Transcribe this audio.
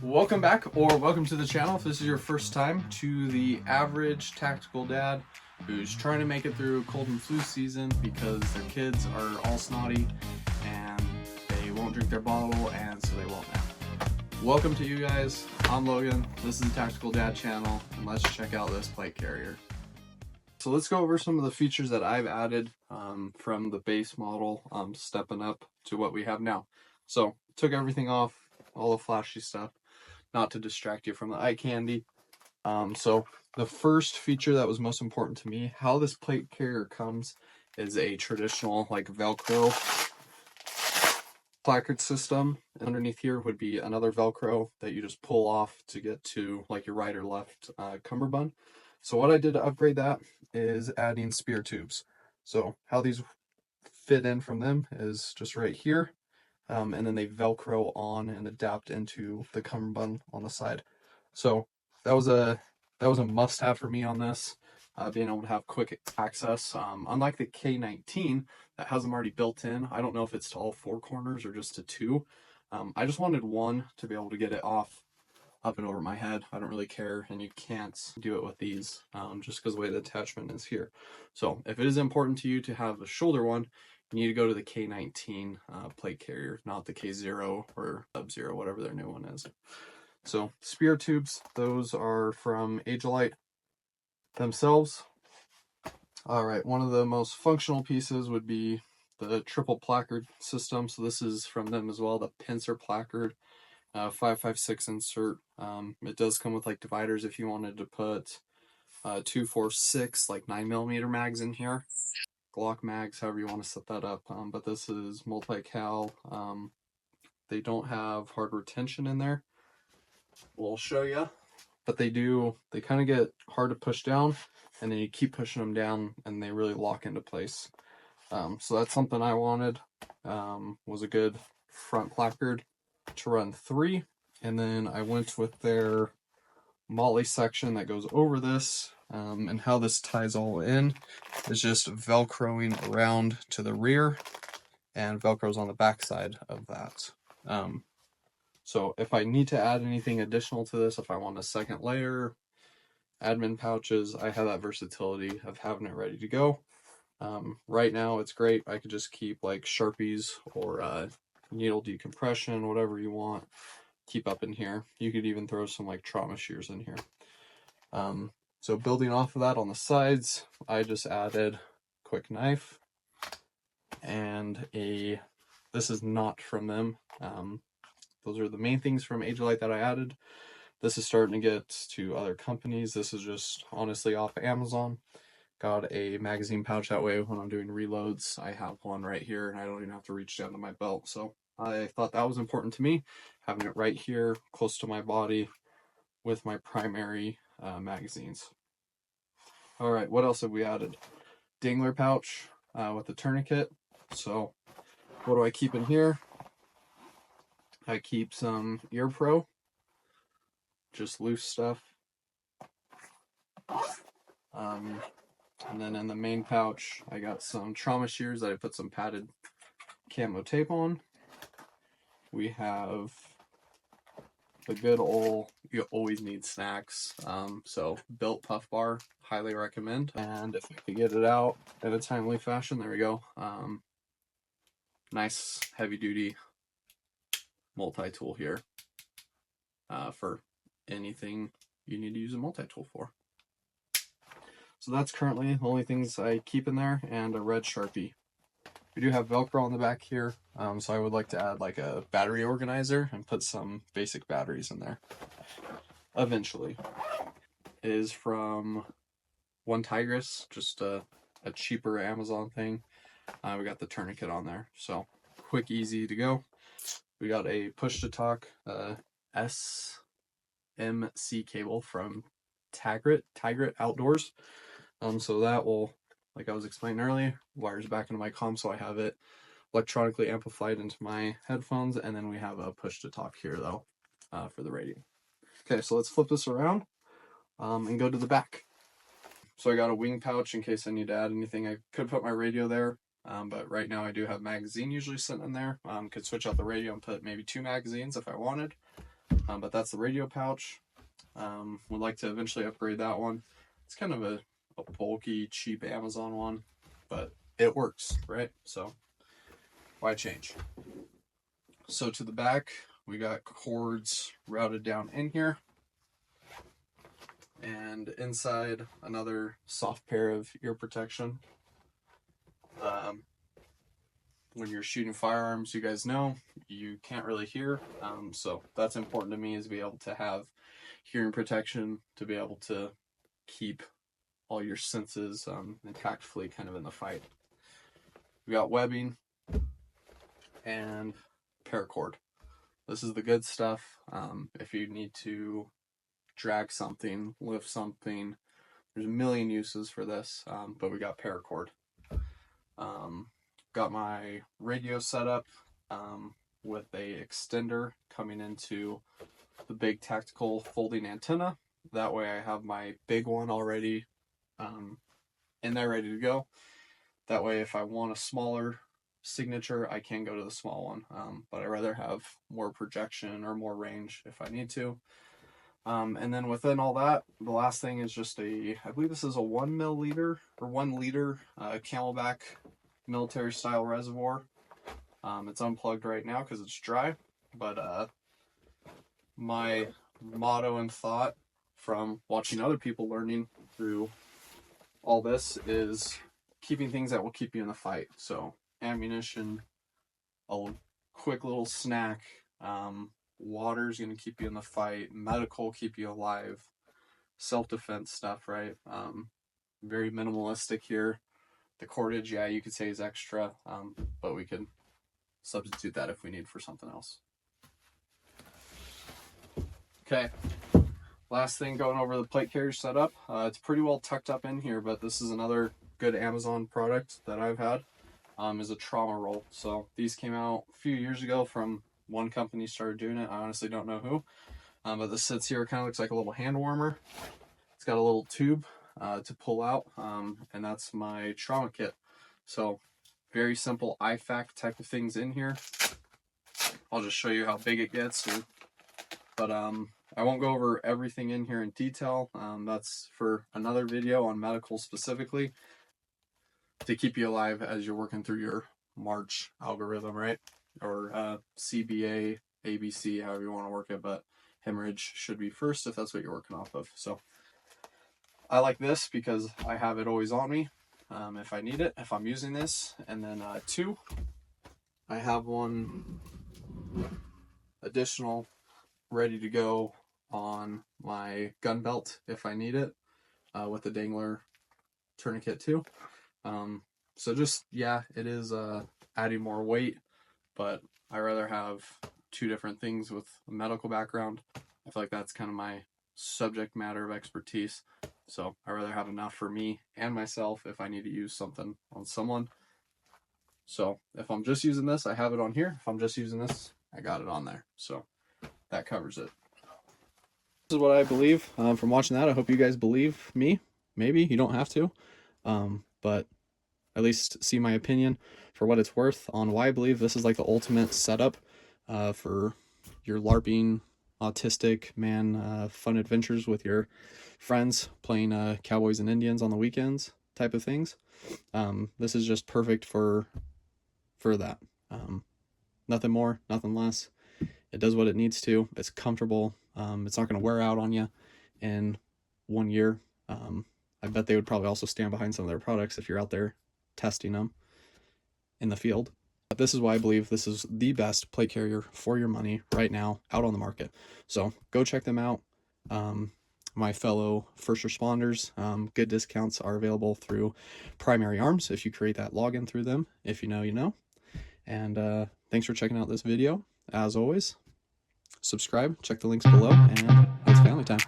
Welcome back, or welcome to the channel if this is your first time, to the average tactical dad who's trying to make it through cold and flu season because their kids are all snotty and they won't drink their bottle, and so they won't nap. Welcome to you guys. I'm Logan. This is the Tactical Dad channel, and let's check out this plate carrier. So let's go over some of the features that I've added from the base model, stepping up to what we have now. So took everything off, all the flashy stuff, not to distract you from the eye candy. So the first feature that was most important to me, how this plate carrier comes, is a traditional like Velcro placard system. Underneath here would be another Velcro that you just pull off to get to like your right or left cummerbund. So what I did to upgrade that is adding spear tubes. So how these fit in from them is just right here. And then they Velcro on and adapt into the cummerbund on the side. So that was a must-have for me on this, being able to have quick access. Unlike the K19 that has them already built in, I don't know if it's to all four corners or just to two. I just wanted one to be able to get it off up and over my head. I don't really care, and you can't do it with these just because the way the attachment is here. So if it is important to you to have a shoulder one, you need to go to the K19 plate carrier, not the K0 or Sub-Zero, whatever their new one is. So spear tubes, those are from AGILITE themselves. All right, one of the most functional pieces would be the triple placard system. So this is from them as well, the pincer placard, 5.56 insert. It does come with like dividers if you wanted to put 2.46 like 9mm mags in here. Glock mags, however you want to set that up, but this is multi-cal. They don't have hard retention in there. We'll show you, but they kind of get hard to push down, and then you keep pushing them down and they really lock into place. So that's something I wanted, was a good front placard to run 3, and then I went with their motley section that goes over this. And how this ties all in is just Velcroing around to the rear, and Velcro's on the back side of that. So if I need to add anything additional to this, if I want a second layer, admin pouches, I have that versatility of having it ready to go. Right now it's great. I could just keep like Sharpies or needle decompression, whatever you want, keep up in here. You could even throw some like trauma shears in here. So building off of that on the sides, I just added quick knife and this is not from them. Those are the main things from AGILITE that I added. This is starting to get to other companies. This is just honestly off Amazon. Got a magazine pouch, that way when I'm doing reloads, I have one right here and I don't even have to reach down to my belt. So I thought that was important to me, having it right here close to my body with my primary magazines. All right, what else have we added? Dangler pouch with the tourniquet. So what do I keep in here? I keep some ear pro, just loose stuff. And then in the main pouch, I got some trauma shears that I put some padded camo tape on. We have the good old, you always need snacks. So built puff bar, highly recommend. And if I could get it out in a timely fashion, there we go. Nice heavy duty multi-tool here for anything you need to use a multi-tool for. So that's currently the only things I keep in there, and a red Sharpie. We do have Velcro on the back here, so I would like to add like a battery organizer and put some basic batteries in there eventually. It is from One Tigress, just a cheaper Amazon thing. We got the tourniquet on there, so quick, easy to go. We got a push-to-talk SMC cable from Tigrit Outdoors. So that will, like I was explaining earlier, wires back into my comm, so I have it electronically amplified into my headphones, and then we have a push-to-talk here though for the radio. Okay, so let's flip this around and go to the back. So I got a wing pouch in case I need to add anything. I could put my radio there, but right now I do have magazine usually sitting in there. Could switch out the radio and put maybe 2 magazines if I wanted. But that's the radio pouch. Would like to eventually upgrade that one. It's kind of a bulky, cheap Amazon one, but it works, right? So why change? So to the back, we got cords routed down in here. And inside, another soft pair of ear protection. When you're shooting firearms, you guys know you can't really hear, so that's important to me, is to be able to have hearing protection, to be able to keep all your senses tactfully kind of in the fight. We got webbing and paracord. This is the good stuff. If you need to drag something, lift something, there's a million uses for this, but we got paracord. Got my radio set up with a extender coming into the big tactical folding antenna. That way I have my big one already in there ready to go. That way if I want a smaller signature, I can go to the small one, but I'd rather have more projection or more range if I need to. And then within all that, the last thing is just I believe this is a 1 milliliter or 1 liter Camelback military style reservoir. It's unplugged right now because it's dry, but my motto and thought from watching other people learning through all this is keeping things that will keep you in the fight. So ammunition, a quick little snack, water's going to keep you in the fight, medical keep you alive, self-defense stuff, right? Very minimalistic here. The cordage, yeah, you could say is extra, but we could substitute that if we need for something else. Okay, last thing, going over the plate carrier setup. It's pretty well tucked up in here, but this is another good Amazon product that I've had, is a trauma roll. So these came out a few years ago from one company, started doing it. I honestly don't know who, but this sits here, kind of looks like a little hand warmer. It's got a little tube to pull out, and that's my trauma kit. So very simple IFAK type of things in here. I'll just show you how big it gets, but I won't go over everything in here in detail. That's for another video on medical specifically, to keep you alive as you're working through your March algorithm, right? Or CBA, ABC, however you want to work it, but hemorrhage should be first if that's what you're working off of. So I like this because I have it always on me if I need it, if I'm using this. And then 2, I have one additional ready to go on my gun belt if I need it, with the Dangler tourniquet too. So just, yeah, it is adding more weight, but I rather have 2 different things with a medical background. I feel like that's kind of my subject matter of expertise. So I rather have enough for me and myself if I need to use something on someone. So if I'm just using this, I have it on here. If I'm just using this, I got it on there. So that covers it. This is what I believe from watching that. I hope you guys believe me. Maybe you don't have to, but at least see my opinion for what it's worth on why I believe this is like the ultimate setup for your LARPing, autistic man, fun adventures with your friends, playing cowboys and Indians on the weekends type of things. This is just perfect for that. Nothing more, nothing less. It does what it needs to. It's comfortable. It's not going to wear out on you in 1 year. I bet they would probably also stand behind some of their products if you're out there testing them in the field. But this is why I believe this is the best plate carrier for your money right now out on the market. So go check them out. My fellow first responders, good discounts are available through Primary Arms if you create that login through them. If you know, you know. And thanks for checking out this video. As always, subscribe, check the links below, and it's family time.